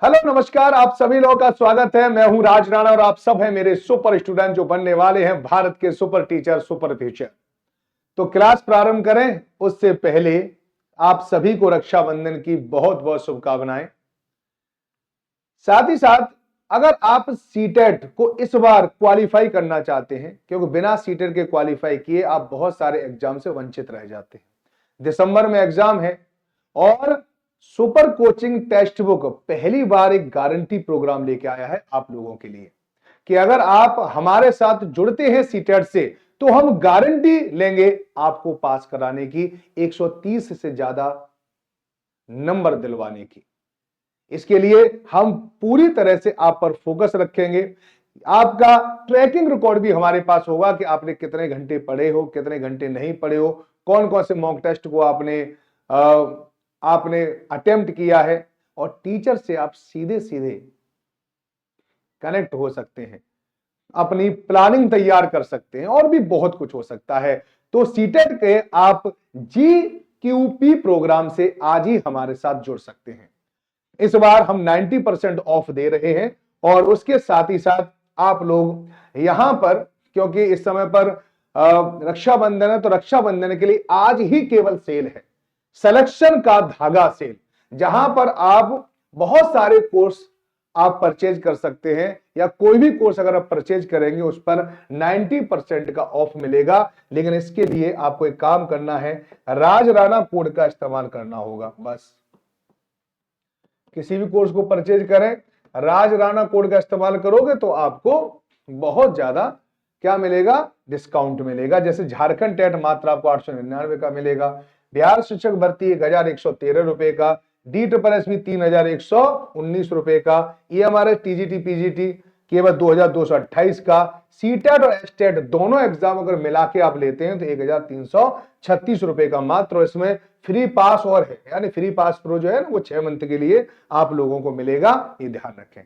Hello नमस्कार, आप सभी लोगों का स्वागत है। मैं हूं राज राणा और आप सब हैं मेरे सुपर स्टूडेंट जो बनने वाले हैं भारत के सुपर टीचर, सुपर फ्यूचर। तो क्लास प्रारंभ करें उससे पहले आप सभी को रक्षाबंधन की बहुत बहुत शुभकामनाएं। साथ ही साथ अगर आप सीटेट को इस बार क्वालिफाई करना चाहते हैं, क्योंकि बिना सीटेट के क्वालिफाई किए आप बहुत सारे एग्जाम से वंचित रह जाते हैं। दिसंबर में एग्जाम है और सुपर कोचिंग टेक्स्ट बुक पहली बार एक गारंटी प्रोग्राम लेके आया है आप लोगों के लिए कि अगर आप हमारे साथ जुड़ते हैं सीटेट से तो हम गारंटी लेंगे आपको पास कराने की, 130 से ज्यादा नंबर दिलवाने की। इसके लिए हम पूरी तरह से आप पर फोकस रखेंगे। आपका ट्रैकिंग रिकॉर्ड भी हमारे पास होगा कि आपने कितने घंटे पढ़े हो, कितने घंटे नहीं पढ़े हो, कौन कौन से मॉक टेस्ट को आपने अटेम्प्ट किया है। और टीचर से आप सीधे सीधे कनेक्ट हो सकते हैं, अपनी प्लानिंग तैयार कर सकते हैं और भी बहुत कुछ हो सकता है। तो सीटेट के आप GQP प्रोग्राम से आज ही हमारे साथ जुड़ सकते हैं। इस बार हम 90% ऑफ दे रहे हैं और उसके साथ ही साथ आप लोग यहां पर, क्योंकि इस समय पर रक्षाबंधन है, तो रक्षाबंधन के लिए आज ही केवल सेल है, सिलेक्शन का धागा सेल, जहां पर आप बहुत सारे कोर्स आप परचेज कर सकते हैं या कोई भी कोर्स अगर आप परचेज करेंगे उस पर 90% का ऑफ मिलेगा। लेकिन इसके लिए आपको एक काम करना है, राज राणा कोड का इस्तेमाल करना होगा। बस किसी भी कोर्स को परचेज करें, राज राणा कोड का इस्तेमाल करोगे तो आपको बहुत ज्यादा क्या मिलेगा, डिस्काउंट मिलेगा। जैसे झारखंड टेट मात्र आपको 899 का मिलेगा, बिहार शिक्षक भर्ती 1113 रुपए का, DSSS भी 3119 रुपए का, EMRS TGT PGT केवल 2228 का, सीटेट और एस्टेट दोनों एग्जाम अगर मिला के आप लेते हैं तो 1336 रुपए का मात्र। इसमें फ्री पास और है, यानी फ्री पास प्रो जो है ना वो 6 मंथ के लिए आप लोगों को मिलेगा, ये ध्यान रखें।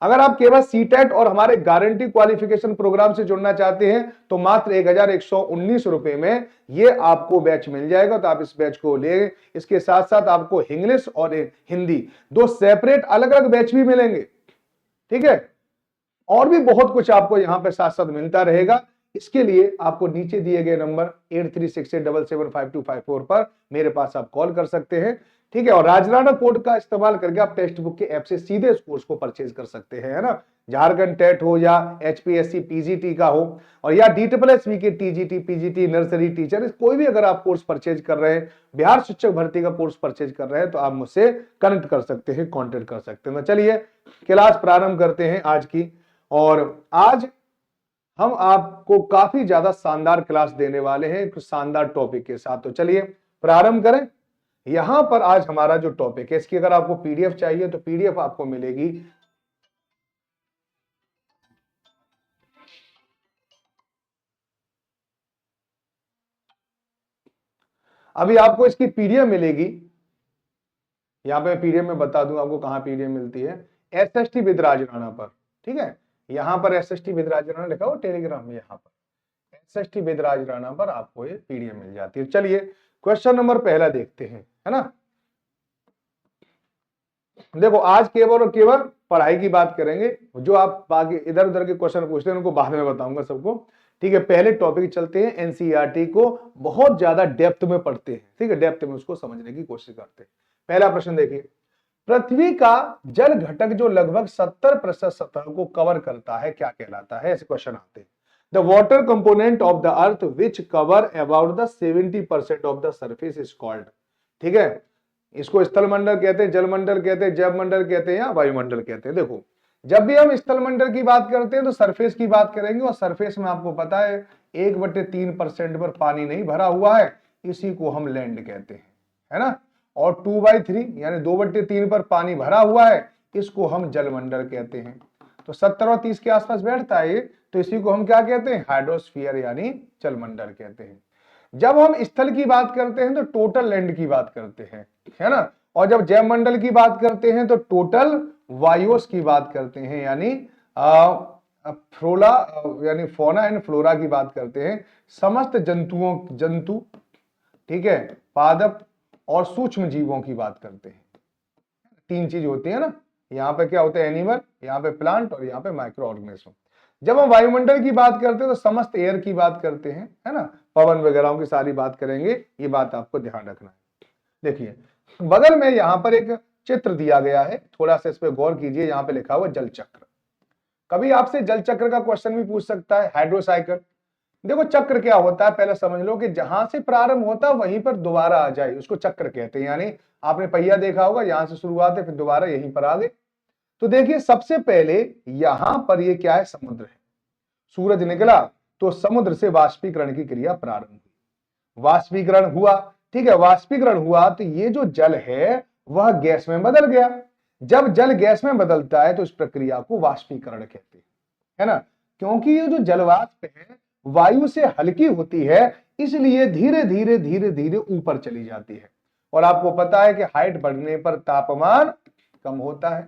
अगर आप केवल सीटेट और हमारे गारंटी क्वालिफिकेशन प्रोग्राम से जुड़ना चाहते हैं तो मात्र 1119 रुपए में ये आपको बैच मिल जाएगा, तो आप इस बैच को ले। इसके साथ साथ आपको इंग्लिश और हिंदी दो सेपरेट अलग अलग बैच भी मिलेंगे, ठीक है। और भी बहुत कुछ आपको यहां पे साथ साथ मिलता रहेगा। इसके लिए आपको नीचे दिए गए नंबर 8368775254 पर मेरे पास आप कॉल कर सकते हैं, ठीक है। और राजराणा कोड का इस्तेमाल करके आप टेक्स्ट बुक के ऐप से सीधे इस कोर्स को परचेज कर सकते हैं, है ना। झारखंड टेट हो या HPSC PGT का हो और या DSSB के TGT PGT नर्सरी टीचर, कोई भी अगर आप कोर्स परचेज कर रहे हैं, बिहार शिक्षक भर्ती का कोर्स परचेज कर रहे हैं तो आप मुझसे कनेक्ट कर सकते हैं, कॉन्टेक्ट कर सकते हैं। चलिए क्लास प्रारंभ करते हैं आज की। और आज हम आपको काफी ज्यादा शानदार क्लास देने वाले हैं एक शानदार टॉपिक के साथ। तो चलिए प्रारंभ करें। यहां पर आज हमारा जो टॉपिक है, इसकी अगर आपको PDF चाहिए तो PDF आपको मिलेगी अभी आपको इसकी PDF मिलेगी। यहां पे PDF में बता दूं आपको कहां PDF मिलती है, SST विद राज राणा पर, ठीक है। यहां पर SST विद राज राणा लिखा हो टेलीग्राम में, यहां पर SST विद राज राणा पर आपको ये PDF मिल जाती है। चलिए क्वेश्चन नंबर पहला देखते हैं, है ना। देखो आज केवल और केवल पढ़ाई की बात करेंगे, जो आप बाकी इधर उधर के क्वेश्चन पूछते हैं उनको बाद में बताऊंगा सबको, ठीक है। पहले टॉपिक चलते हैं, NCERT को बहुत ज्यादा डेप्थ में पढ़ते हैं, ठीक है, डेप्थ में उसको समझने की कोशिश करते हैं। पहला प्रश्न देखिए, पृथ्वी का जल घटक जो लगभग 70% सतह को कवर करता है क्या कहलाता है, ऐसे क्वेश्चन आते हैं। The water component of the earth which cover about the 70% of the surface is called, ठीक है। इसको स्थलमंडल कहते हैं, जलमंडल कहते हैं, जैवमंडल कहते हैं या वायुमंडल कहते हैं। देखो जब भी हम स्थलमंडल की बात करते हैं तो सरफेस की बात करेंगे, और सरफेस में आपको पता है 1/3% पर पानी नहीं भरा हुआ है, इसी को हम लैंड कहते हैं, है ना। और 2/3 यानी 2/3 पर पानी भरा हुआ है, इसको हम जलमंडल कहते हैं। तो 70 और 30 के आसपास बैठता है, तो इसी को हम क्या कहते हैं, हाइड्रोस्फीयर यानी जलमंडल कहते हैं। जब हम स्थल की बात करते हैं तो टोटल लैंड की बात करते हैं, है ना। और जब जैवमंडल की बात करते हैं तो टोटल वायुओं की बात करते हैं, यानी फ्लोरा यानी फौना एंड फ्लोरा की बात करते हैं, समस्त जंतु, ठीक है, पादप और सूक्ष्म जीवों की बात करते हैं। तीन चीज होती है ना, यहाँ पे क्या होते हैं, एनिमल, यहाँ पे प्लांट और यहाँ पे माइक्रो ऑर्गेनिज्म। जब हम वायुमंडल की बात करते हैं तो समस्त एयर की बात करते हैं, है ना, पवन वगैरह की सारी बात करेंगे, ये बात आपको ध्यान रखना है। देखिए बगल में यहाँ पर एक चित्र दिया गया है, थोड़ा सा इस पे गौर कीजिए। यहाँ पे लिखा हुआ जल चक्र। कभी आपसे जल चक्र का क्वेश्चन भी पूछ सकता है, हाइड्रोसाइकिल। देखो चक्र क्या होता है, पहले समझ लो कि जहां से प्रारंभ होता है वहीं पर दोबारा आ जाए, उसको चक्र कहते हैं। यानी आपने पहिया देखा होगा, यहां से शुरुआत है, फिर दोबारा यहीं पर आ गए। तो देखिए सबसे पहले यहां पर ये क्या है, समुद्र है। सूरज निकला तो समुद्र से वाष्पीकरण की क्रिया प्रारंभ हुई, वाष्पीकरण हुआ, ठीक है। वाष्पीकरण हुआ तो ये जो जल है वह गैस में बदल गया। जब जल गैस में बदलता है तो इस प्रक्रिया को वाष्पीकरण कहते हैं, है ना। क्योंकि ये जो जलवाष्प है वायु से हल्की होती है, इसलिए धीरे धीरे धीरे धीरे ऊपर चली जाती है। और आपको पता है कि हाइट बढ़ने पर तापमान कम होता है,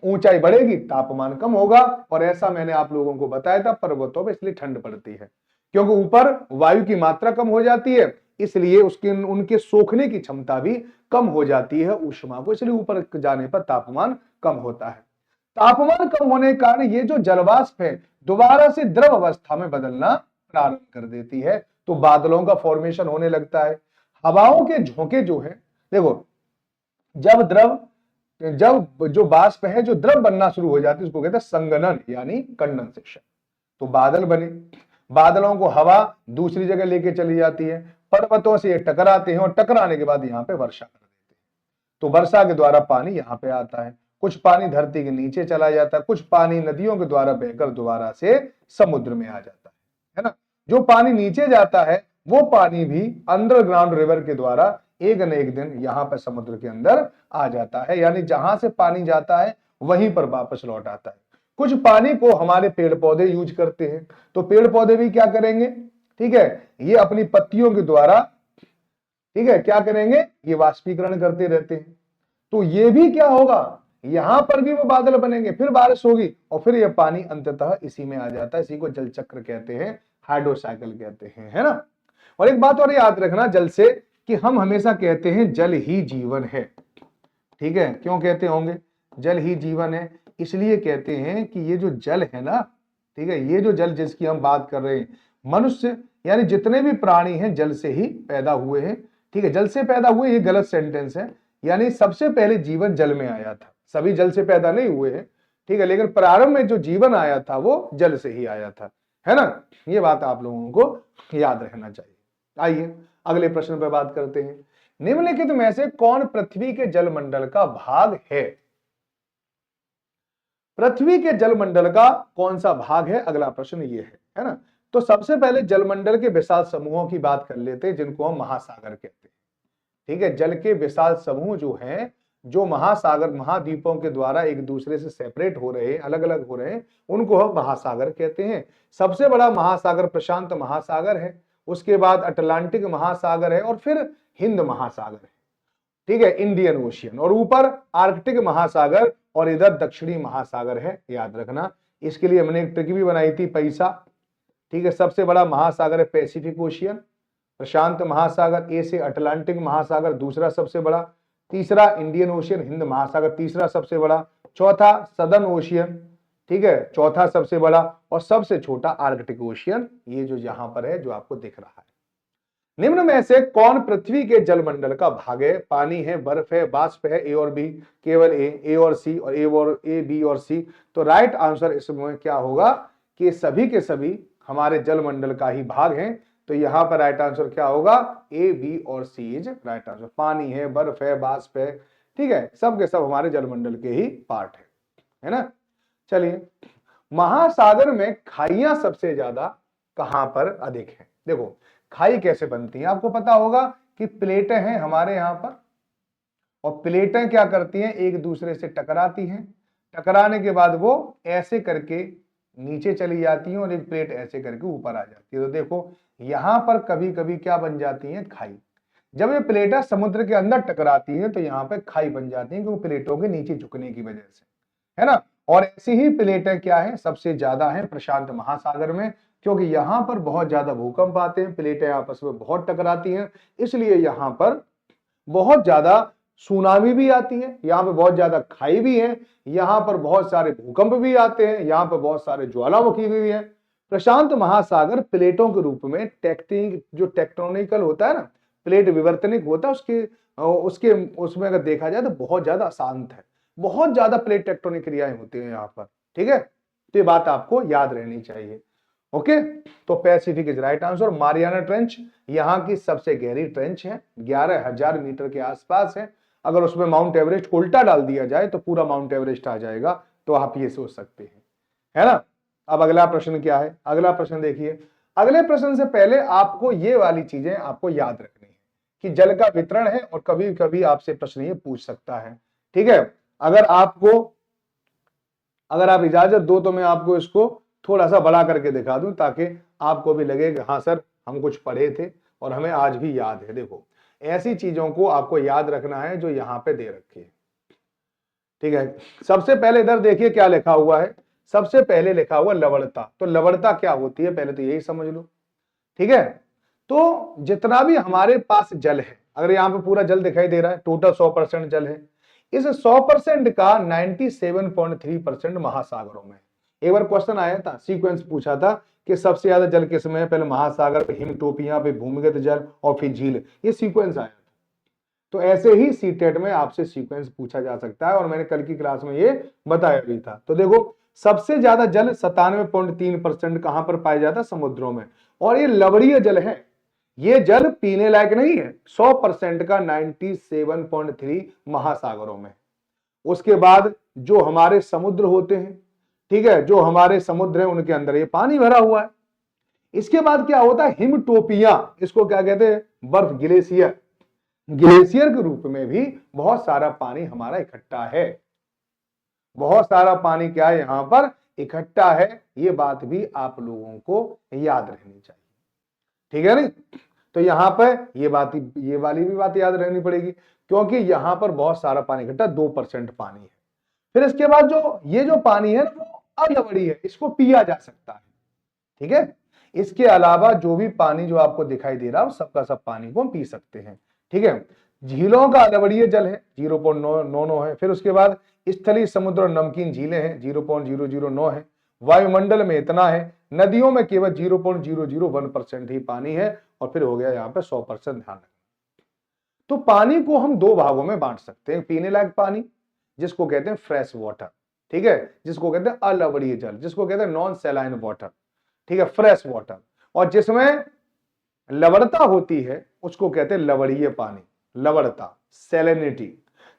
ऊंचाई बढ़ेगी तापमान कम होगा। और ऐसा मैंने आप लोगों को बताया था, पर्वतों में इसलिए ठंड पड़ती है, क्योंकि ऊपर वायु की मात्रा कम हो जाती है, इसलिए उसके उनके सोखने की क्षमता भी कम हो जाती है ऊष्मा को, इसलिए ऊपर जाने पर तापमान कम होता है। तापमान कम होने के कारण ये जो जलवाष्प है दोबारा से द्रव अवस्था में बदलना प्रारंभ कर देती है, तो बादलों का फॉर्मेशन होने लगता है। हवाओं के झोंके जो है, देखो जब जो बाष्प है जो द्रव बनना शुरू हो जाती है उसको कहते हैं संघनन यानी कंडेंसेशन। तो बादल बने, बादलों को हवा दूसरी जगह लेके चली जाती है, पर्वतों से ये टकराते हैं और टकराने के बाद यहाँ पे वर्षा कर देते हैं। तो वर्षा के द्वारा पानी यहाँ पे आता है, कुछ पानी धरती के नीचे चला जाता है, कुछ पानी नदियों के द्वारा बहकर दोबारा से समुद्र में आ जाता है ना। जो पानी नीचे जाता है वो पानी भी अंडरग्राउंड रिवर के द्वारा एक न एक दिन यहाँ पर समुद्र के अंदर आ जाता है। यानी जहां से पानी जाता है वहीं पर वापस लौट आता है। कुछ पानी को हमारे पेड़ पौधे यूज करते हैं, तो पेड़ पौधे भी क्या करेंगे, ठीक है, ये अपनी पत्तियों के द्वारा, ठीक है, क्या करेंगे, ये वाष्पीकरण करते रहते हैं। तो ये भी क्या होगा, यहां पर भी वो बादल बनेंगे, फिर बारिश होगी और फिर ये पानी अंततः इसी में आ जाता है। इसी को जल चक्र कहते हैं, हाइड्रोसाइकिल कहते हैं, है ना। और एक बात और याद रखना जल से, कि हम हमेशा कहते हैं जल ही जीवन है, ठीक है। क्यों कहते होंगे, जल ही जीवन है, इसलिए कहते हैं कि ये जो जल है ना, ठीक है, ये जो जल जिसकी हम बात कर रहे हैं, मनुष्य यानी जितने भी प्राणी हैं जल से ही पैदा हुए हैं, ठीक है। जल से पैदा हुए ये गलत सेंटेंस है, यानी सबसे पहले जीवन जल में आया था, सभी जल से पैदा नहीं हुए हैं, ठीक है, लेकिन प्रारंभ में जो जीवन आया था वो जल से ही आया था, है ना। ये बात आप लोगों को याद रखना चाहिए। आइए अगले प्रश्न पर बात करते हैं। निम्नलिखित में से कौन पृथ्वी के जलमंडल का भाग है, पृथ्वी के जलमंडल का कौन सा भाग है, अगला प्रश्न ये है ना। तो सबसे पहले जलमंडल के विशाल समूहों की बात कर लेते हैं, जिनको हम महासागर कहते हैं, ठीक है। जल के विशाल समूह जो हैं, जो महासागर महाद्वीपों के द्वारा एक दूसरे से सेपरेट हो रहे हैं, अलग अलग हो रहे हैं, उनको हम महासागर कहते हैं। सबसे बड़ा महासागर प्रशांत महासागर है, उसके बाद अटलांटिक महासागर है और फिर हिंद महासागर है, ठीक है, इंडियन ओशियन, और ऊपर आर्कटिक महासागर और इधर दक्षिणी महासागर है, याद रखना। इसके लिए हमने एक ट्रिक भी बनाई थी, पैसा, ठीक है। सबसे बड़ा महासागर है पैसिफिक ओशियन, प्रशांत महासागर, ए से अटलांटिक महासागर दूसरा सबसे बड़ा, तीसरा इंडियन ओशियन हिंद महासागर तीसरा सबसे बड़ा, चौथा सदर्न ओशियन, ठीक है, चौथा सबसे बड़ा, और सबसे छोटा आर्कटिक ओशियन, ये जो यहां पर है जो आपको दिख रहा है। निम्न में से कौन पृथ्वी के जलमंडल का भाग है, पानी है, बर्फ है, वाष्प है, ए और बी, केवल ए और सी, और ए बी और सी। तो राइट आंसर इसमें क्या होगा कि सभी के सभी हमारे जलमंडल का ही भाग है। तो यहां पर राइट आंसर क्या होगा, ए बी और सी इज राइट आंसर। पानी है, बर्फ है, वाष्प है, ठीक है, सब के सब हमारे जलमंडल के ही पार्ट है ना। चलिए, महासागर में खाइयां सबसे ज्यादा कहां पर अधिक है। देखो खाई कैसे बनती है, आपको पता होगा कि प्लेटें हैं हमारे यहां पर, और प्लेटें क्या करती हैं, एक दूसरे से टकराती हैं, टकराने के बाद वो ऐसे करके नीचे चली जाती हैं और एक प्लेट ऐसे करके ऊपर आ जाती है। तो देखो यहां पर कभी कभी क्या बन जाती है, खाई। जब ये प्लेटें समुद्र के अंदर टकराती हैं तो यहाँ पे खाई बन जाती है, क्योंकि प्लेटों के नीचे झुकने की वजह से, है ना। और ऐसी ही प्लेटें क्या है, सबसे ज्यादा है प्रशांत महासागर में, क्योंकि यहां पर बहुत ज्यादा भूकंप आते हैं, प्लेटें आपस में बहुत टकराती हैं, इसलिए यहां पर बहुत ज्यादा सुनामी भी आती है, यहाँ पे बहुत ज्यादा खाई भी है, यहाँ पर बहुत सारे भूकंप भी आते हैं, यहाँ पर बहुत सारे ज्वालामुखी भी है। प्रशांत महासागर प्लेटों के रूप में टेक्टोनिकल होता है ना, प्लेट विवर्तनिक होता है, उसके उसमें अगर देखा जाए तो बहुत ज्यादा अशांत है, बहुत ज्यादा प्लेट टेक्टोनिक क्रियाएं होती है यहाँ पर। ठीक है, तो ये बात आपको याद रहनी चाहिए। ओके, तो Pacific is right answer. Mariana trench यहाँ की सबसे गहरी ट्रेंच है, 11,000 मीटर के आसपास है। अगर उसमें माउंट एवरेस्ट उल्टा डाल दिया जाए तो पूरा माउंट एवरेस्ट आ जाएगा, तो आप ये सोच सकते हैं, है ना। अब अगला प्रश्न क्या है, अगला प्रश्न देखिए। अगले प्रश्न से पहले आपको ये वाली चीजें आपको याद रखनी है कि जल का वितरण है, और कभी कभी आपसे प्रश्न ये पूछ सकता है। ठीक है, अगर आप इजाजत दो तो मैं आपको इसको थोड़ा सा बड़ा करके दिखा दूं, ताकि आपको भी लगे कि हाँ सर हम कुछ पढ़े थे और हमें आज भी याद है। देखो, ऐसी चीजों को आपको याद रखना है जो यहां पे दे रखी है। ठीक है, सबसे पहले इधर देखिए क्या लिखा हुआ है। सबसे पहले लिखा हुआ लवणता। तो लवणता क्या होती है पहले तो यही समझ लो। ठीक है, तो जितना भी हमारे पास जल है, अगर यहाँ पे पूरा जल दिखाई दे रहा है, टोटल 100% जल है, इस 100% का 97.3% महासागरों में। एक बार क्वेश्चन आया था, सीक्वेंस पूछा था कि सबसे ज्यादा जल किसमें है, पहले महासागर पे, हिमटोपियां पे, भूमिगत जल और फिर झील, ये सीक्वेंस आया था। तो ऐसे ही सीटेट में आपसे सीक्वेंस पूछा जा सकता है, और मैंने कल की क्लास में ये बताया भी था। तो देखो, सबसे ज्यादा जल 97.3% कहां पर पाया जाता है, समुद्रों में, और ये लवणीय जल है, ये जल पीने लायक नहीं है। 100% का 97.3 महासागरों में। उसके बाद जो हमारे समुद्र होते हैं, ठीक है, जो हमारे समुद्र है उनके अंदर ये पानी भरा हुआ है। इसके बाद क्या होता है, हिमटोपियां, इसको क्या कहते हैं, बर्फ, ग्लेशियर, ग्लेशियर के रूप में भी बहुत सारा पानी हमारा इकट्ठा है। बहुत सारा पानी क्या है यहां पर इकट्ठा है, ये बात भी आप लोगों को याद रहनी चाहिए। ठीक है नहीं, तो यहां पर ये वाली भी बात याद रहनी पड़ेगी, क्योंकि यहां पर बहुत सारा पानी इकट्ठा, 2% पानी है। फिर इसके बाद जो पानी है वो अलवणीय है, इसको पिया जा सकता है। ठीक है, इसके अलावा जो भी पानी जो आपको दिखाई दे रहा है, सबका सब पानी को हम पी सकते हैं। ठीक है, झीलों का अलवणीय जल है 0.99 है। फिर उसके बाद स्थलीय समुद्र और नमकीन झीलें हैं, 0.009 है। वायुमंडल में इतना है, नदियों में केवल 0.001% ही पानी है, और फिर हो गया यहाँ पे 100% ध्यान रखना। तो पानी को हम दो भागों में बांट सकते हैं, पीने लायक पानी जिसको कहते हैं फ्रेश वाटर, ठीक है, जिसको कहते हैं अलवणीय जल, जिसको कहते हैं नॉन सैलाइन वाटर, ठीक है, फ्रेश वाटर, और जिसमें लवणता होती है उसको कहते हैं लवणीय पानी, लवणता, सैलिनिटी।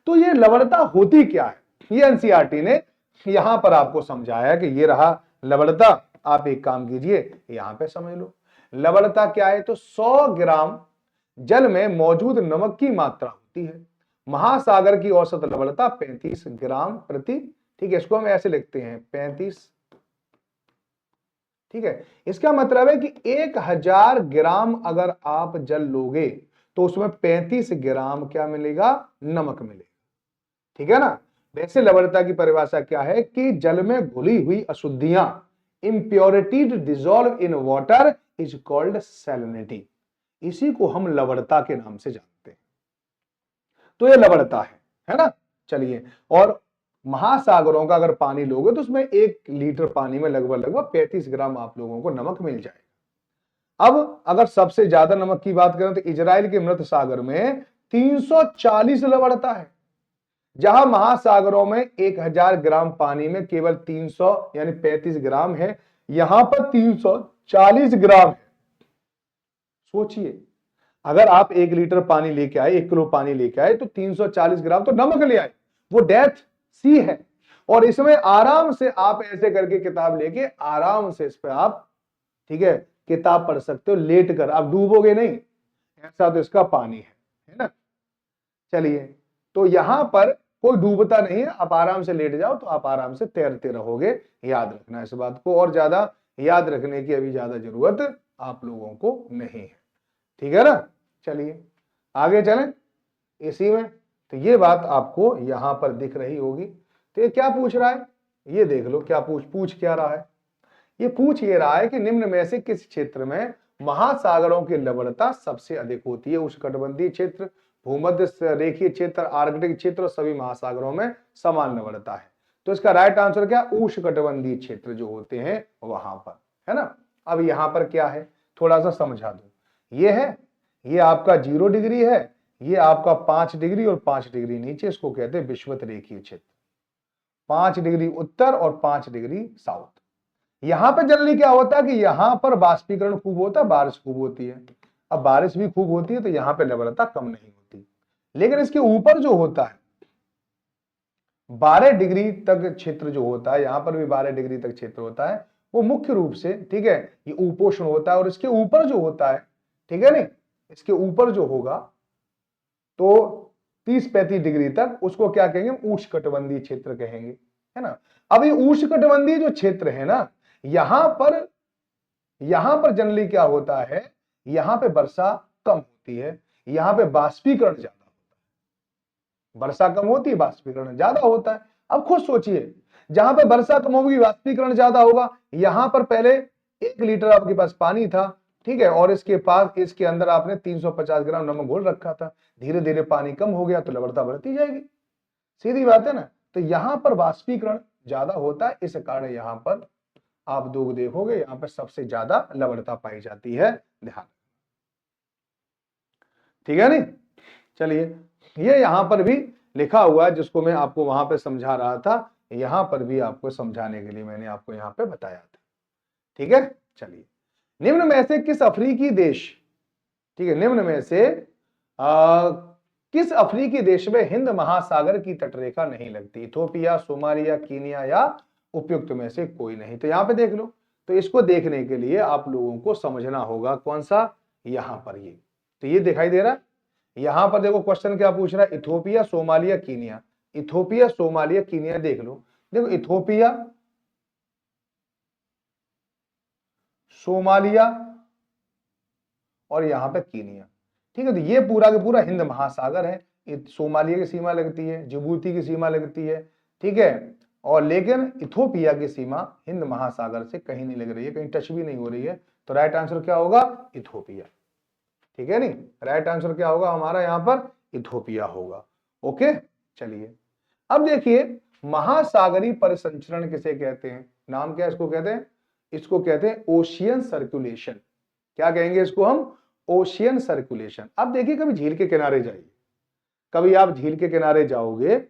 तो ये लवणता होती क्या है, ये एनसीईआरटी ने यहां पर आपको समझाया कि ये रहा लवणता। आप एक काम कीजिए, यहां पे समझ लो लवणता क्या है। तो 100 ग्राम जल में मौजूद नमक की मात्रा होती है। महासागर की औसत लवणता 35 ग्राम प्रति, ठीक है, इसको हम ऐसे लिखते हैं 35। ठीक है, इसका मतलब है कि 1000 ग्राम अगर आप जल लोगे तो उसमें 35 ग्राम क्या मिलेगा, नमक मिलेगा। ठीक है ना। वैसे लवणता की परिभाषा क्या है कि जल में घुली हुई अशुद्धियां, impurities dissolve in water is called salinity. इसी को हम लवणता के नाम से जानते हैं। तो ये लवणता है ना। चलिए, और महासागरों का अगर पानी लोगे तो उसमें 1 लीटर पानी में लगभग 35 ग्राम आप लोगों को नमक मिल जाएगा। अब अगर सबसे ज्यादा नमक की बात करें तो इजराइल के मृत सागर में 340 लवणता है, जहां महासागरों में 1000 ग्राम पानी में केवल 300 यानी 35 ग्राम है, यहां पर 340 ग्राम है। सोचिए, अगर आप 1 लीटर पानी लेके आए, 1 किलो पानी लेके आए, तो 340 ग्राम तो नमक ले आए, वो डेथ सी है। और इसमें आराम से आप ऐसे करके किताब लेके आराम से इस पे आप, ठीक है, किताब पढ़ सकते हो लेट कर, आप डूबोगे नहीं, ऐसा तो इसका पानी है ना। चलिए, तो यहां पर कोई डूबता नहीं है, आप आराम से लेट जाओ तो आप आराम से तैरते रहोगे। याद रखना इस बात को, और ज्यादा याद रखने की अभी ज्यादा जरूरत आप लोगों को नहीं है। ठीक है ना। चलिए आगे चलें इसी में। तो ये बात आपको यहां पर दिख रही होगी। तो ये क्या पूछ रहा है, ये देख लो क्या पूछ क्या रहा है। ये पूछ ये रहा है कि निम्न में से किस क्षेत्र में महासागरों की लवणता सबसे अधिक होती है। उष्णकटिबंधीय क्षेत्र, भूमध्य रेखीय क्षेत्र, आर्कटिक क्षेत्र और सभी महासागरों में समान लवणता है। तो इसका राइट आंसर क्या, उष्णकटिबंधीय क्षेत्र जो होते हैं वहां पर, है ना। अब यहां पर क्या है, थोड़ा सा समझा दूं। ये है, ये आपका 0 डिग्री है, ये आपका 5 डिग्री और 5 डिग्री नीचे, इसको कहते हैं विषुवत रेखीय क्षेत्र। 5 डिग्री उत्तर और 5 डिग्री साउथ। यहां पर जनरली क्या होता है कि यहां पर बाष्पीकरण खूब होता है, बारिश खूब होती है। अब बारिश भी खूब होती है तो यहां पर लवणता कम नहीं होती। लेकिन इसके ऊपर जो होता है 12 डिग्री तक क्षेत्र जो होता है, यहां पर भी 12 डिग्री तक क्षेत्र होता है, वो मुख्य रूप से, ठीक है, ये उपोष्ण होता है। और इसके ऊपर जो होता है, ठीक है नहीं, इसके ऊपर जो होगा तो 30-35 डिग्री तक, उसको क्या कहेंगे, उष्णकटिबंधीय क्षेत्र कहेंगे, है ना। अब ये उष्णकटिबंधीय जो क्षेत्र है ना, यहां पर जनरली क्या होता है, यहां पे वर्षा कम होती है, यहां पे बाष्पीकरण ज्यादा होता है। वर्षा कम होती है, बाष्पीकरण ज्यादा होता है। अब खुद सोचिए, जहां पे वर्षा कम होगी, बाष्पीकरण ज्यादा होगा, यहां पर पहले 1 लीटर आपके पास पानी था, ठीक है, और इसके अंदर आपने 350 ग्राम नमक घोल रखा था, धीरे धीरे पानी कम हो गया तो लवणता बढ़ती जाएगी, सीधी बात है ना। तो यहां पर बाष्पीकरण ज्यादा होता है, इस कारण यहां पर आप देखोगे यहां पर सबसे ज्यादा लवणता पाई जाती है, ध्यान, ठीक है नहीं। चलिए, ये यहां पर भी लिखा हुआ है, जिसको मैं आपको वहां पे समझा रहा था, यहां पर भी आपको समझाने के लिए मैंने आपको यहां पे बताया था, ठीक है। चलिए, निम्न में से किस अफ्रीकी देश, ठीक है, निम्न में से किस अफ्रीकी देश में हिंद महासागर की तटरेखा नहीं लगती, इथोपिया, सोमालिया, कीनिया या उपयुक्त में से कोई नहीं। तो यहां पे देख लो, तो इसको देखने के लिए आप लोगों को समझना होगा कौन सा, यहां पर ये, तो ये दिखाई दे रहा है, यहां पर देखो क्वेश्चन क्या पूछ रहा है, Ethiopia, Somalia, Kenya. Ethiopia, Somalia, Kenya देख लो, देखो इथोपिया, सोमालिया और यहां पे कीनिया, ठीक है। तो ये पूरा का पूरा हिंद महासागर है। सोमालिया की सीमा लगती है, जिबूती की सीमा लगती है, ठीक है, और लेकिन इथोपिया की सीमा हिंद महासागर से कहीं नहीं लग रही है, कहीं टच भी नहीं हो रही है। तो राइट आंसर क्या होगा, इथोपिया, ठीक है नहीं, राइट आंसर क्या होगा हमारा यहां पर, इथोपिया होगा। ओके, चलिए, अब देखिए, महासागरीय परिसंचरण किसे कहते हैं, नाम क्या इसको कहते हैं, इसको कहते हैं ओशियन सर्कुलेशन। क्या कहेंगे इसको हम, ओशियन सर्कुलेशन। अब देखिए, कभी झील के किनारे जाइए, कभी आप झील के किनारे जाओगे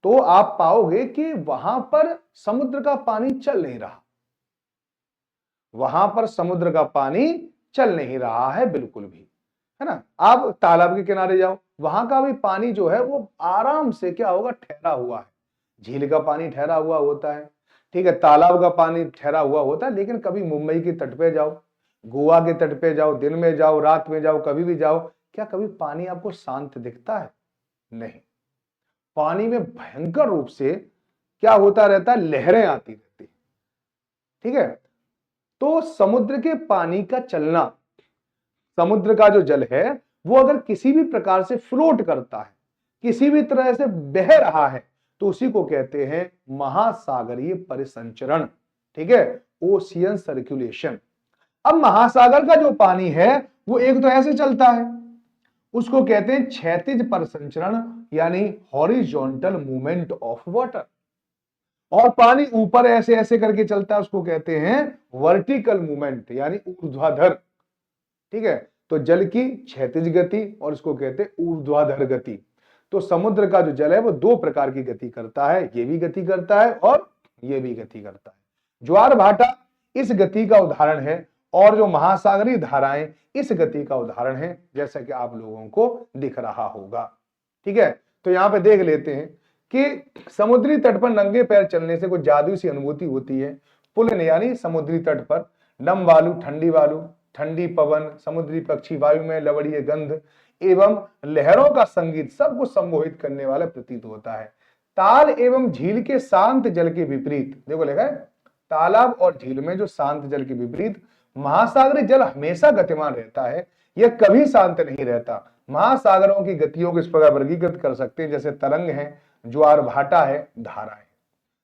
तो आप पाओगे कि वहां पर समुद्र का पानी चल नहीं रहा, वहां पर समुद्र का पानी चल नहीं रहा है बिल्कुल भी, है ना। आप तालाब के किनारे जाओ, वहां का भी पानी जो है वो आराम से क्या होगा, ठहरा हुआ है। झील का पानी ठहरा हुआ होता है, ठीक है, तालाब का पानी ठहरा हुआ होता है। लेकिन कभी मुंबई के तट पे जाओ, गोवा के तट पे जाओ, दिन में जाओ, रात में जाओ, कभी भी जाओ, क्या कभी पानी आपको शांत दिखता है, नहीं। पानी में भयंकर रूप से क्या होता रहता है, लहरें आती रहती, ठीक है। तो समुद्र के पानी का चलना, समुद्र का जो जल है वो अगर किसी भी प्रकार से फ्लोट करता है, किसी भी तरह से बह रहा है, तो उसी को कहते हैं महासागरीय परिसंचरण, ठीक है, ओशियन सर्कुलेशन। अब महासागर का जो पानी है वो एक तो ऐसे चलता है, उसको कहते हैं क्षैतिज परिसंचरण, यानी हॉरिजॉन्टल मूवमेंट ऑफ वाटर। और पानी ऊपर ऐसे ऐसे करके चलता है, उसको कहते हैं वर्टिकल मूवमेंट, यानी ऊर्ध्वाधर, ठीक है। तो जल की क्षैतिज गति और इसको कहते हैं ऊर्ध्वाधर गति। तो समुद्र का जो जल है वो 2 प्रकार की गति करता है, ये भी गति करता है और ये भी गति करता है। ज्वार भाटा इस गति का उदाहरण है, और जो महासागरीय धाराएं इस गति का उदाहरण है, जैसा कि आप लोगों को दिख रहा होगा, ठीक है। तो यहां पे देख लेते हैं कि समुद्री तट पर नंगे पैर चलने से कुछ जादुई सी अनुभूति होती है। पुलिन यानी समुद्री तट पर, नम वालु ठंडी पवन, समुद्री पक्षी, वायु में लवणीय गंध एवं लहरों का संगीत सबको सम्मोहित करने वाला प्रतीत होता है। ताल एवं झील के शांत जल के विपरीत, देखो लिखा है तालाब और झील में जो शांत जल के विपरीत महासागरीय जल हमेशा गतिमान रहता है, यह कभी शांत नहीं रहता। महासागरों की गतियों को इस प्रकार वर्गीकृत कर सकते हैं, जैसे तरंग है, ज्वार भाटा है, धारा है।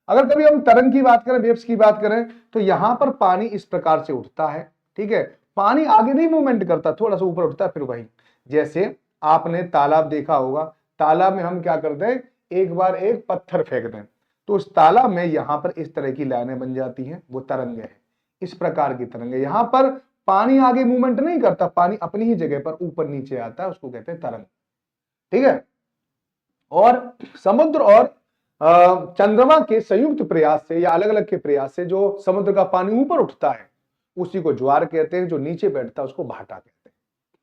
अगर कभी हम तरंग की बात करें, वेव्स की बात करें, तो यहां पर पानी इस प्रकार से उठता है, ठीक है, पानी आगे नहीं मूवमेंट करता, थोड़ा सा ऊपर उठता है, फिर वही जैसे आपने तालाब देखा होगा, तालाब में हम क्या करते हैं, एक बार एक पत्थर फेंक दें तो उस तालाब में यहां पर इस तरह की लाइनें बन जाती हैं, वो तरंगे हैं, इस प्रकार की तरंगे। यहां पर पानी आगे मूवमेंट नहीं करता, पानी अपनी ही जगह पर ऊपर नीचे आता है, उसको कहते हैं तरंग। ठीक है। और समुद्र और चंद्रमा के संयुक्त प्रयास से या अलग अलग के प्रयास से जो समुद्र का पानी ऊपर उठता है उसी को ज्वार कहते हैं, जो नीचे बैठता है उसको भाटा कहते हैं,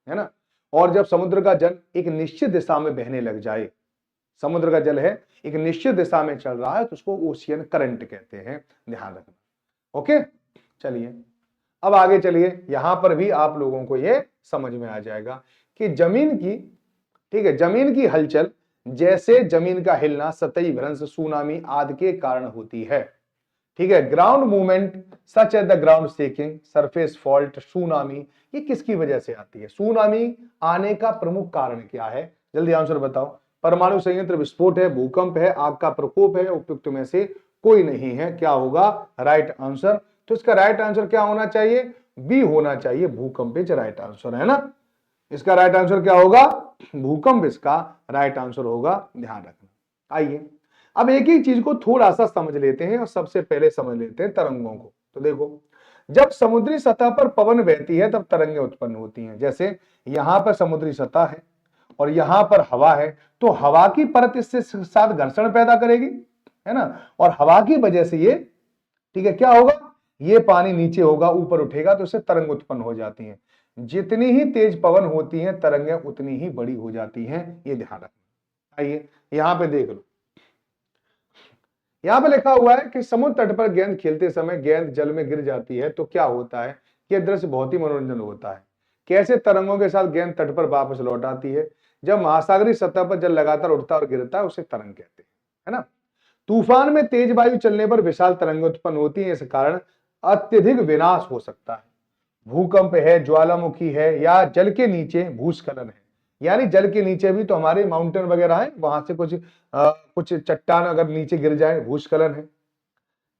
है ना। और जब समुद्र का जल एक निश्चित दिशा में बहने लग जाए, समुद्र का जल है एक निश्चित दिशा में चल रहा है तो उसको ओशियन करंट कहते हैं, ध्यान रखना। ओके, चलिए अब आगे चलिए, यहां पर भी आप लोगों को यह समझ में आ जाएगा कि जमीन की, ठीक है, जमीन की हलचल जैसे जमीन का हिलना, सतही भ्रंश, सुनामी आदि के कारण होती है। ठीक है, ground movement such as the ground shaking, surface fault, tsunami, ये किसकी वजह से आती है? सुनामी आने का प्रमुख कारण क्या है? जल्दी आंसर बताओ। परमाणु संयंत्र विस्फोट है, भूकंप है, आग का प्रकोप है, उपयुक्त में से कोई नहीं है, क्या होगा राइट आंसर? तो इसका राइट आंसर क्या होना चाहिए? बी होना चाहिए, भूकंप इज राइट आंसर, है ना। इसका राइट आंसर क्या होगा? भूकंप इसका राइट आंसर होगा, ध्यान रखना। आइए अब एक ही चीज को थोड़ा सा समझ लेते हैं और सबसे पहले समझ लेते हैं तरंगों को। तो देखो, जब समुद्री सतह पर पवन बहती है तब तरंगें उत्पन्न होती हैं। जैसे यहां पर समुद्री सतह है और यहां पर हवा है, तो हवा की परत इससे साथ घर्षण पैदा करेगी, है ना, और हवा की वजह से ये, ठीक है, क्या होगा, ये पानी नीचे होगा, ऊपर उठेगा तो इससे तरंग उत्पन्न हो जाती हैं। जितनी ही तेज पवन होती हैं तरंगें उतनी ही बड़ी हो जाती हैं, ये ध्यान रखना। आइए यहां पे देख लो, यहां पे लिखा हुआ है कि समुद्र तट पर गेंद खेलते समय गेंद जल में गिर जाती है तो क्या होता है? यह दृश्य बहुत ही मनोरंजन होता है। कैसे तरंगों के साथ गेंद तट पर वापस लौट आती है? जब महासागरीय सतह पर जल लगातार उठता और गिरता है उसे तरंग कहते हैं, है ना। तूफान में तेज वायु चलने पर विशाल तरंगें उत्पन्न होती हैं, इस कारण अत्यधिक विनाश हो सकता है। भूकंप है, ज्वालामुखी है, या जल के नीचे भूस्खलन है, यानी जल के नीचे भी तो हमारे माउंटेन वगैरह है, वहां से कुछ चट्टान अगर नीचे गिर जाए, भूस्खलन है,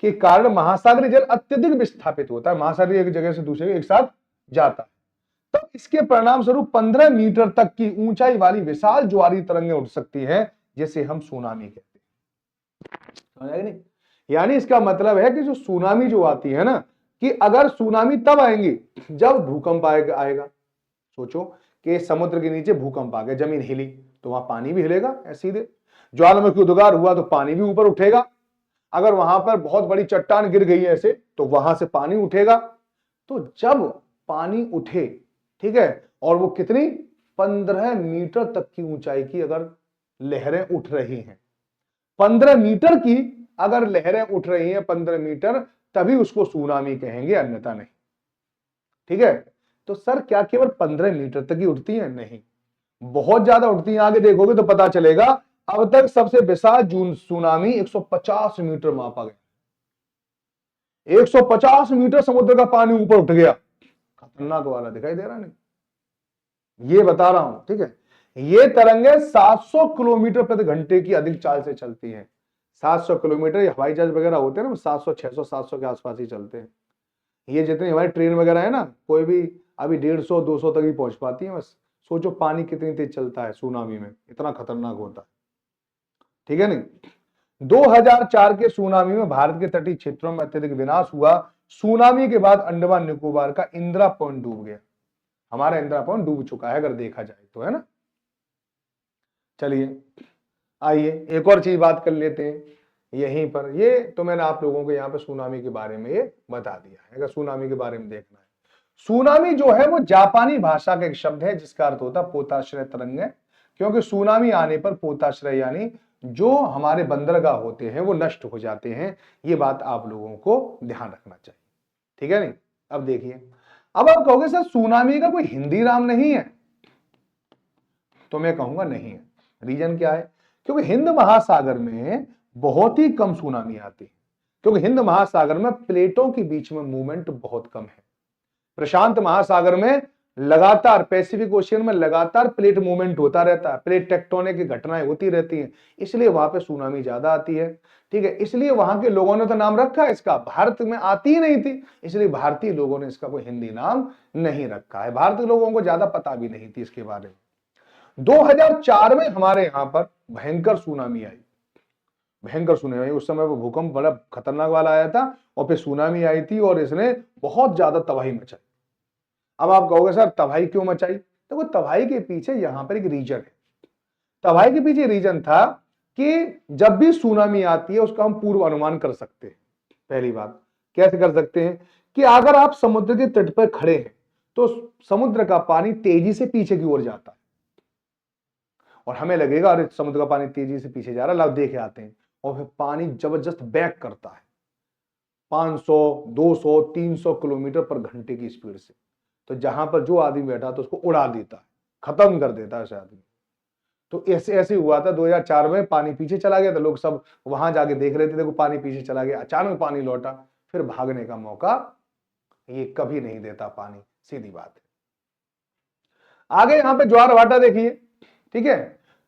के कारण महासागरीय जल अत्यधिक विस्थापित होता है। महासागरीय एक जगह से दूसरे एक साथ जाता है, तो इसके परिणाम स्वरूप 15 मीटर तक की ऊंचाई वाली विशाल ज्वारीय तरंगें उठ सकती हैं, जिसे हम सुनामी कहते हैं। समझ आया नहीं? यानी इसका मतलब है कि जो सुनामी जो आती है ना, कि अगर सुनामी तब आएंगी जब भूकंप आएगा। सोचो कि समुद्र के नीचे भूकंप आ गया, जमीन हिली तो वहां पानी भी हिलेगा सीधे, ज्वालामुखी उद्गार हुआ तो पानी भी ऊपर उठेगा, अगर वहां पर बहुत बड़ी चट्टान गिर गई ऐसे तो वहां से पानी उठेगा। तो जब पानी उठे, ठीक है, और वो कितनी 15 मीटर तक की ऊंचाई की अगर लहरें उठ रही हैं, 15 मीटर की अगर लहरें उठ रही हैं 15 मीटर, तभी उसको सुनामी कहेंगे, अन्यथा नहीं। ठीक है, तो सर क्या केवल 15 मीटर तक ही उठती हैं? नहीं, बहुत ज्यादा उठती हैं। आगे देखोगे तो पता चलेगा। अब तक सबसे विशाल जून सुनामी 150 मीटर मापा गया। 150 मीटर समुद्र का पानी ऊपर उठ गया, खतरनाक वाला, दिखाई दे रहा नहीं, ये बता रहा हूं। ठीक है, ये तरंगे 700 किलोमीटर प्रति घंटे की अधिक चाल से चलती हैं। 700 किलोमीटर, हवाई जहाज वगैरह होते हैं ना 700, 600, 700 के आसपास ही चलते हैं। ये जितनी हमारी ट्रेन वगैरह है ना, कोई भी अभी 150, 200 तक ही पहुंच पाती है बस। सोचो पानी कितनी तेज चलता है सुनामी में, इतना खतरनाक होता है। ठीक है नहीं। 2004 के सुनामी में भारत के तटीय क्षेत्रों में अत्यधिक विनाश हुआ। सुनामी के बाद अंडमान निकोबार का इंदिरा पॉइंट डूब गया। हमारा इंदिरा पॉइंट डूब चुका है अगर देखा जाए तो, है ना। चलिए आइए एक और चीज बात कर लेते हैं यहीं पर। ये तो मैंने आप लोगों को यहाँ पे सुनामी के बारे में ये बता दिया है। अगर सुनामी के बारे में देखना है, सुनामी जो है वो जापानी भाषा का एक शब्द है जिसका अर्थ होता है पोताश्रय तरंग, क्योंकि सुनामी आने पर पोताश्रय यानी जो हमारे बंदरगाह होते हैं वो नष्ट हो जाते हैं। ये बात आप लोगों को ध्यान रखना चाहिए, ठीक है नहीं। अब देखिए, अब आप कहोगे सर सुनामी का कोई हिंदी नाम नहीं है, तो मैं कहूंगा नहीं है। रीजन क्या है? क्योंकि हिंद महासागर में बहुत ही कम सुनामी आती है, क्योंकि हिंद महासागर में प्लेटों के बीच में मूवमेंट बहुत कम है। प्रशांत महासागर में लगातार, पैसिफिक ओशियन में लगातार प्लेट मूवमेंट होता रहता है, प्लेट टेक्टोनिक की घटनाएं होती रहती हैं, इसलिए वहां पे सुनामी ज्यादा आती है। ठीक है, इसलिए वहां के लोगों ने तो नाम रखा है इसका, भारत में आती ही नहीं थी, इसलिए भारतीय लोगों ने इसका कोई हिंदी नाम नहीं रखा है। भारतीय लोगों को ज्यादा पता भी नहीं थी इसके बारे में। 2004 में हमारे यहां पर भयंकर सुनामी आई, भयंकर सुनामी आई। उस समय वो भूकंप बड़ा खतरनाक वाला आया था और फिर सुनामी आई थी और इसने बहुत ज्यादा तबाही मचाई। अब आप कहोगे सर तबाही क्यों मचाई? देखो तबाही के पीछे यहां पर एक रीजन है। तबाही के पीछे रीजन था कि जब भी सुनामी आती है उसका हम पूर्व अनुमान कर सकते हैं। पहली बात कैसे कर सकते हैं कि अगर आप समुद्र के तट पर खड़े हैं तो समुद्र का पानी तेजी से पीछे की ओर जाता है और हमें लगेगा अरे समुद्र का पानी तेजी से पीछे जा रहा है, लाओ देखे आते हैं, और फिर पानी जबरदस्त बैक करता है 500, 200, 300 किलोमीटर पर घंटे की स्पीड से। तो जहां पर जो आदमी बैठा था उसको उड़ा देता है, खत्म कर देता है उस आदमी। तो ऐसे ऐसे हुआ था 2004 में, पानी पीछे चला गया था, लोग सब वहां जाके देख रहे थे, देखो पानी पीछे चला गया, अचानक पानी लौटा, फिर भागने का मौका ये कभी नहीं देता पानी, सीधी बात है। आगे यहां पे ज्वार भाटा देखिए, ठीक है।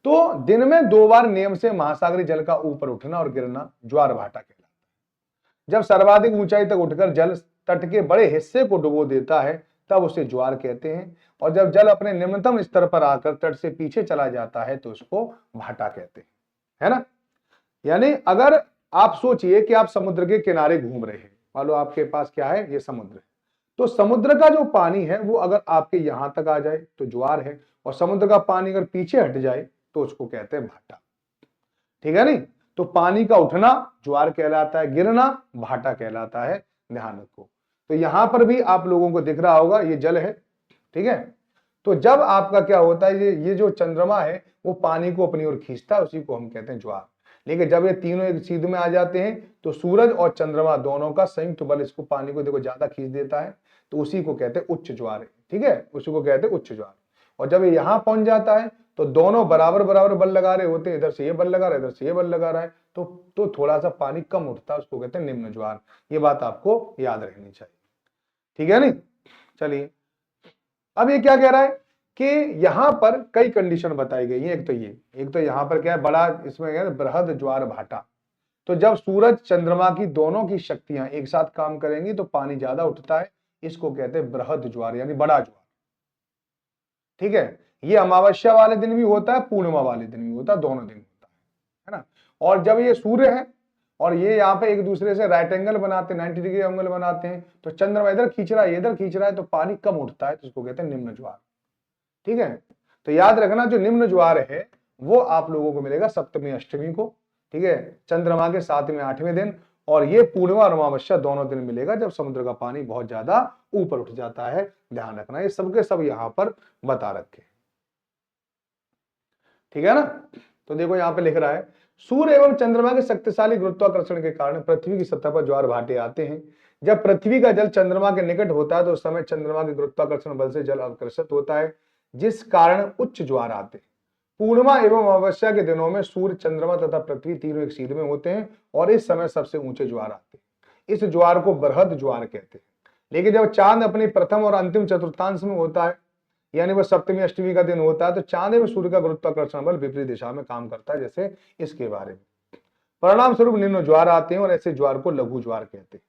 तो दिन में 2 बार नियम से महासागरीय जल का ऊपर उठना और गिरना ज्वार भाटा कहलाता है। जब सर्वाधिक ऊंचाई तक उठकर जल तट के बड़े हिस्से को डुबो देता है तब उसे ज्वार कहते हैं, और जब जल अपने निम्नतम स्तर पर आकर तट से पीछे चला जाता है तो उसको भाटा कहते हैं, है ना। यानी अगर आप सोचिए कि आप समुद्र के किनारे घूम रहे हैं, मान लो आपके पास क्या है, ये समुद्र है, तो समुद्र का जो पानी है वो अगर आपके यहां तक आ जाए तो ज्वार है, और समुद्र का पानी अगर पीछे हट जाए तो उसको कहते हैं भाटा, ठीक है नहीं। तो पानी का उठना ज्वार कहलाता है, गिरना भाटा कहलाता है, ध्यान रखो। तो यहां पर भी आप लोगों को दिख रहा होगा ये जल है, ठीक है। तो जब आपका क्या होता है, ये जो चंद्रमा है वो पानी को अपनी ओर खींचता है, उसी को हम कहते हैं ज्वार। लेकिन जब ये तीनों एक सीध में आ जाते हैं तो सूरज और चंद्रमा दोनों का संयुक्त बल इसको पानी को देखो ज्यादा खींच देता है, तो उसी को कहते हैं उच्च ज्वार, ठीक है, उसी को कहते हैं उच्च ज्वार। और जब ये यहां पहुंच जाता है तो दोनों बराबर बराबर बल लगा रहे होते हैं, इधर से ये बल लगा रहा है, इधर से ये बल लगा रहा है, तो थोड़ा सा पानी कम उठता है, उसको कहते हैं निम्न ज्वार। ये बात आपको याद रखनी चाहिए, ठीक है नहीं। चलिए अब ये क्या कह रहा है कि यहां पर कई कंडीशन बताई गई है। एक तो यहां पर क्या है, बड़ा इसमें क्या है, बृहद ज्वार भाटा। तो जब सूरज चंद्रमा की दोनों की शक्तियां एक साथ काम करेंगी तो पानी ज्यादा उठता है, इसको कहते हैं बृहद ज्वार यानी बड़ा ज्वार, ठीक है। ये अमावस्या वाले दिन भी होता है, पूर्णिमा वाले दिन भी होता है, दोनों दिन होता है ना। और जब ये सूर्य है और ये यहाँ पे एक दूसरे से राइट एंगल बनाते हैं, 90 डिग्री एंगल बनाते हैं, तो चंद्रमा इधर खींच रहा है, इधर खींच रहा है, तो पानी कम उठता है, तो इसको कहते हैं निम्न ज्वार, ठीक है। तो याद रखना जो निम्न ज्वार है वो आप लोगों को मिलेगा सप्तमी अष्टमी को, ठीक है, चंद्रमा के 7वें 8वें दिन, और ये पूर्णिमा और अमावस्या दोनों दिन मिलेगा जब समुद्र का पानी बहुत ज्यादा ऊपर उठ जाता है। ध्यान रखना ये सबके सब यहां पर बता रखे, ठीक है ना। तो देखो यहां पे लिख रहा है सूर्य एवं चंद्रमा के शक्तिशाली गुरुत्वाकर्षण के कारण पृथ्वी की सतह पर ज्वार भाटे आते हैं। जब पृथ्वी का जल चंद्रमा के निकट होता है तो उस समय चंद्रमा के गुरुत्वाकर्षण बल से जल आकर्षित होता है, जिस कारण उच्च ज्वार आते हैं। पूर्णिमा एवं अमावस्या के दिनों में सूर्य, चंद्रमा तथा पृथ्वी तीनों एक सीध में होते हैं और इस समय सबसे ऊंचे ज्वार आते हैं। इस ज्वार को बृहद ज्वार कहते हैं। लेकिन जब चांद अपनी प्रथम और अंतिम चतुर्थांश में होता है, यानी वह सप्तमी अष्टमी का दिन होता है, तो चांद में सूर्य का गुरुत्वाकर्षण बल विपरीत दिशा में काम करता है, जैसे इसके बारे में। परिणाम स्वरूप निम्न ज्वार आते हैं और ऐसे ज्वार को लघु ज्वार कहते हैं,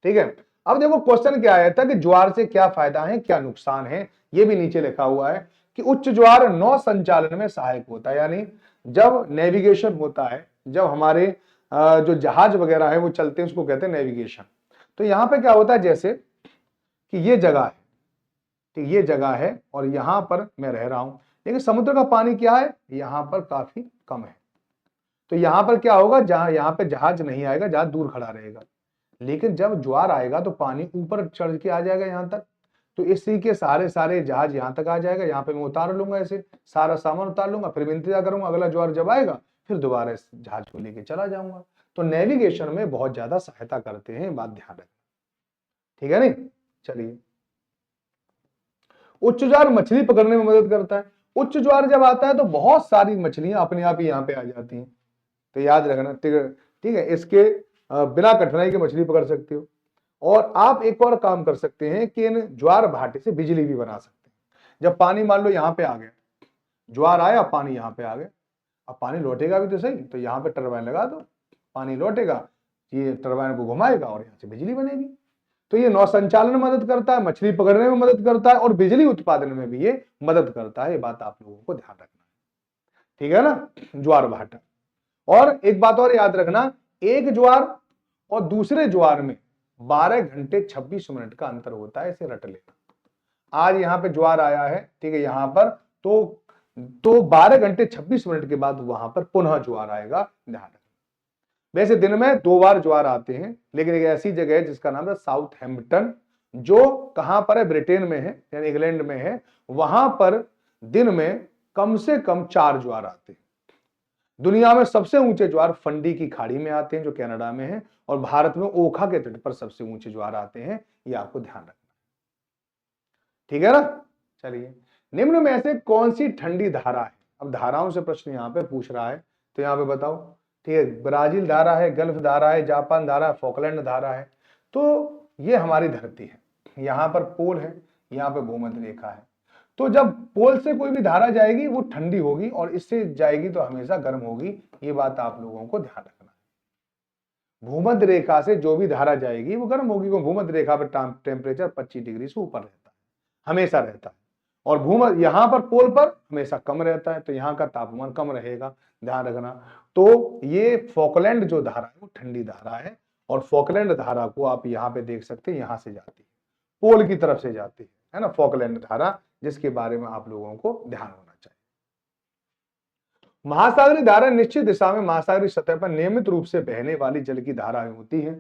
ठीक है। अब देखो क्वेश्चन क्या आया था कि ज्वार से क्या फायदा है, क्या नुकसान है, ये भी नीचे लिखा हुआ है कि उच्च ज्वार नौ संचालन में सहायक होता है, यानी जब नेविगेशन होता है, जब हमारे जो जहाज वगैरह है वो चलते हैं, उसको कहते हैं नेविगेशन। तो यहां पे क्या होता है, जैसे कि ये जगह है, ठीक, ये जगह है और यहां पर मैं रह रहा हूं, लेकिन समुद्र का पानी क्या है, यहां पर काफी कम है। तो यहां पर क्या होगा, जहां यहां पे जहाज नहीं आएगा, जहाज दूर खड़ा रहेगा। लेकिन जब ज्वार आएगा तो पानी ऊपर चढ़ के आ जाएगा यहां तक, तो इसी के सारे सारे जहाज यहां तक आ जाएगा। यहां पे मैं उतार लूंगा, ऐसे सारा सामान उतार लूंगा, फिर मैं इंतजार करूंगा अगला ज्वार जब आएगा, फिर दोबारा इस जहाज को लेके चला जाऊंगा। तो नेविगेशन में बहुत ज्यादा सहायता करते हैं, बात ध्यान रखना, ठीक है नहीं। चलिए उच्च ज्वार मछली पकड़ने में मदद करता है। उच्च ज्वार जब आता है तो बहुत सारी मछलियां अपने आप ही यहाँ पे आ जाती हैं, तो याद रखना, ठीक है। इसके बिना कठिनाई के मछली पकड़ सकते हो। और आप एक और काम कर सकते हैं कि इन ज्वार भाटे से बिजली भी बना सकते हैं। जब पानी मान लो यहाँ पे आ गया, ज्वार आया, पानी यहाँ पे आ गया, अब पानी लौटेगा भी तो सही, तो यहाँ पे टरबाइन लगा दो, पानी लौटेगा, ये टरबाइन को घुमाएगा और यहाँ से बिजली बनेगी। तो ये नौ संचालन में मदद करता है, मछली पकड़ने में मदद करता है और बिजली उत्पादन में भी ये मदद करता है। ये बात आप लोगों को ध्यान रखना है, ठीक है ना, ज्वार भाटा। और एक बात और याद रखना, एक ज्वार और दूसरे ज्वार में 12 घंटे 26 मिनट का अंतर होता है, इसे रट लेना। आज यहां पे ज्वार आया है, ठीक है, यहां पर तो 12 घंटे 26 मिनट के बाद वहां पर पुनः ज्वार आएगा, ध्यान रखना। वैसे दिन में 2 बार ज्वार आते हैं, लेकिन एक ऐसी जगह है जिसका नाम है साउथहैम्पटन, जो कहां पर है, ब्रिटेन में है, यानी इंग्लैंड में है। वहां पर दिन में कम से कम 4 ज्वार आते हैं। दुनिया में सबसे ऊंचे ज्वार फंडी की खाड़ी में आते हैं, जो कनाडा में है, और भारत में ओखा के तट पर सबसे ऊंचे ज्वार आते हैं। ये आपको ध्यान रखना, ठीक है ना। चलिए, निम्न में से कौन सी ठंडी धारा है? अब धाराओं से प्रश्न यहां पे पूछ रहा है, तो यहां पे बताओ। ठीक है, ब्राजील धारा है, गल्फ धारा है, जापान धारा है, फॉकलैंड धारा है। तो ये हमारी धरती है, यहां पर पोल है, यहां पे भूमध्य रेखा है। तो जब पोल से कोई भी धारा जाएगी वो ठंडी होगी, और इससे जाएगी तो हमेशा गर्म होगी। ये बात आप लोगों को ध्यान रखना है। भूमध्य रेखा से जो भी धारा जाएगी वो गर्म होगी, क्योंकि भूमध्य रेखा पर टेम्परेचर 25 डिग्री से ऊपर रहता है, हमेशा रहता है। और भूमध्य यहां पर पोल पर हमेशा कम रहता है, तो यहां का तापमान कम रहेगा, ध्यान रखना। तो ये फॉकलैंड जो धारा है वो ठंडी धारा है, और फॉकलैंड धारा को आप यहां पे देख सकते हैं, यहां से जाती है, पोल की तरफ से जाती है ना, फॉकलैंड धारा, जिसके बारे में आप लोगों को ध्यान होना चाहिए। महासागरीय धारा निश्चित दिशा में महासागरीय सतह पर नियमित रूप से बहने वाली जल की धाराएं होती है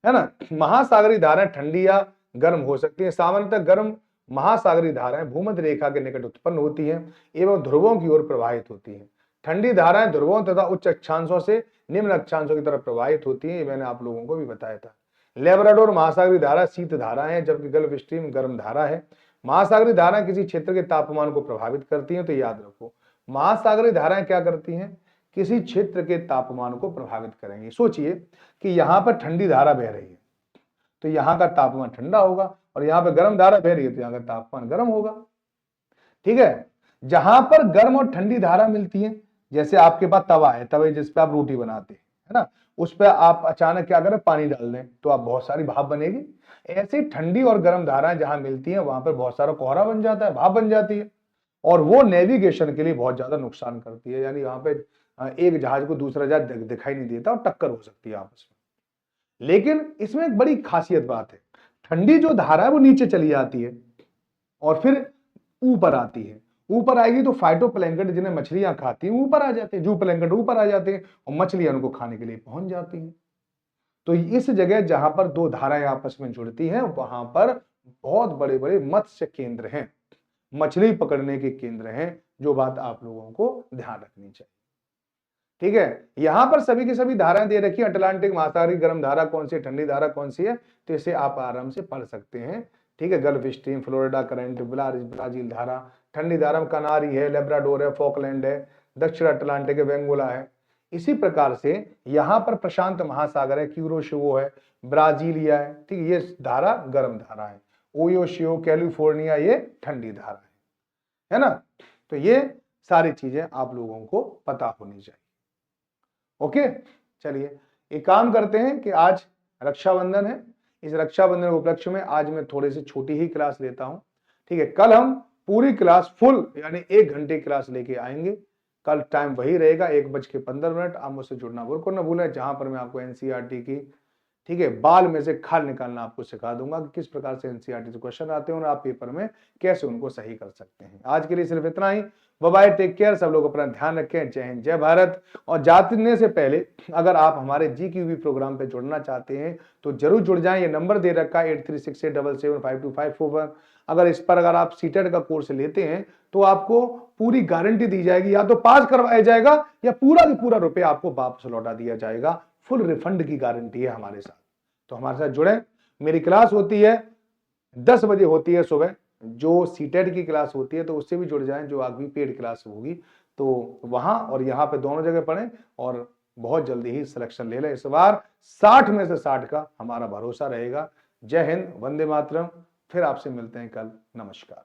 ना। महासागरीय धाराएं ठंडी या गर्म हो सकती हैं। सामान्यतः गर्म महासागरीय धाराएं भूमध्य रेखा के निकट उत्पन्न होती हैं एवं ध्रुवों की ओर प्रवाहित होती हैं। ठंडी धाराएं ध्रुवों तथा उच्च अक्षांशों से निम्न अक्षांशों की तरफ प्रवाहित होती हैं, ये मैंने आप लोगों को भी बताया था। लेब्राडोर महासागरीय धारा शीत धारा है, जबकि गल्फ स्ट्रीम गर्म धारा है। महासागरीय धाराएं किसी क्षेत्र के तापमान को प्रभावित करती हैं, तो याद रखो, महासागरीय धाराएं क्या करती हैं, किसी क्षेत्र के तापमान को प्रभावित करेंगी। सोचिए कि यहां पर ठंडी धारा बह रही है, तो यहां का तापमान ठंडा होगा, और यहां पर गर्म धारा बह रही है, तो यहां का तापमान गर्म होगा। ठीक है, जहां पर गर्म और ठंडी धारा मिलती है, जैसे आपके पास तवा है, तवे जिस पे आप रोटी बनाते हैं, है ना, उस पर आप अचानक क्या करें, पानी डाल दें, तो आप बहुत सारी भाप बनेगी। ऐसी ठंडी और गर्म धाराएं जहां मिलती हैं, वहां पर बहुत सारा कोहरा बन जाता है, भाप बन जाती है, और वो नेविगेशन के लिए बहुत ज्यादा नुकसान करती है। यानी वहां पे एक जहाज को दूसरा जहाज दिखाई नहीं देता, और टक्कर हो सकती है आपस में। लेकिन इसमें एक बड़ी खासियत बात है, ठंडी जो धारा है वो नीचे चली जाती है और फिर ऊपर आती है। ऊपर आएगी तो फाइटोप्लैंक्टन जिन्हें मछलियां खाती हैं ऊपर आ जाते हैं, जू प्लैंक्टन ऊपर आ जाते हैं, और मछलियां उनको खाने के लिए पहुंच जाती हैं। तो इस जगह जहां पर दो धाराएं आपस में जुड़ती हैं, वहां पर बहुत बड़े बड़े मत्स्य केंद्र हैं, मछली पकड़ने के केंद्र हैं, जो बात आप लोगों को ध्यान रखनी चाहिए। ठीक है, यहां पर सभी की सभी धाराएं दे रखी है। अटलांटिक महासागरीय गर्म धारा कौन सी है, ठंडी धारा कौन सी है, तो इसे आप आराम से पढ़ सकते हैं। ठीक है, gulf stream, Florida current, Brazil धारा, ठंडी धारा में कनारी है, लेब्राडोर है, फॉकलैंड है, दक्षिण अटलांटिक है, वेंगुला है। इसी प्रकार से यहां पर प्रशांत महासागर है, क्यूरोशियो है, ब्राजीलिया है। ठीक है, ये धारा गर्म धारा है। ओयोशियो, कैलिफोर्निया, ये ठंडी धारा है ना। तो ये सारी चीजें आप लोगों को पता होनी चाहिए। ओके, चलिए एक काम करते हैं कि आज रक्षाबंधन है, इस रक्षाबंधन के उपलक्ष्य में आज मैं थोड़ी सी छोटी ही क्लास लेता हूं। ठीक है, कल हम पूरी क्लास फुल यानी 1 घंटे क्लास लेके आएंगे। कल टाइम वही रहेगा 1:15। आप मुझसे जुड़ना बिल्कुल ना भूलें, जहां पर मैं आपको एनसीईआरटी की, ठीक है, बाल में से खाल निकालना आपको सिखा दूंगा कि किस प्रकार से एनसीईआरटी से क्वेश्चन आते हैं और आप पेपर में कैसे उनको सही कर सकते हैं। आज के लिए सिर्फ इतना ही। बाय बाय, टेक केयर, सब लोग अपना ध्यान रखें। जय हिंद, जय भारत। और जाने से पहले अगर आप हमारे जीक्यूबी प्रोग्राम पे जुड़ना चाहते हैं तो जरूर जुड़ जाएं। ये नंबर दे रखा है 8368775254। अगर इस पर अगर आप सीटेट का कोर्स लेते हैं तो आपको पूरी गारंटी दी जाएगी, या तो पास करवाया जाएगा या पूरा का पूरा रुपया आपको वापस लौटा दिया जाएगा। फुल रिफंड की गारंटी है हमारे साथ। तो हमारे साथ जुड़े। मेरी क्लास होती है 10 बजे होती है सुबह, जो सीटेट की क्लास होती है, तो उससे भी जुड़ जाएं, जो आगे पेड क्लास होगी। तो वहां और यहाँ पे दोनों जगह पढ़ें और बहुत जल्दी ही सिलेक्शन ले लें। इस बार 60 में से 60 का हमारा भरोसा रहेगा। जय हिंद, वंदे मातरम। फिर आपसे मिलते हैं कल। नमस्कार।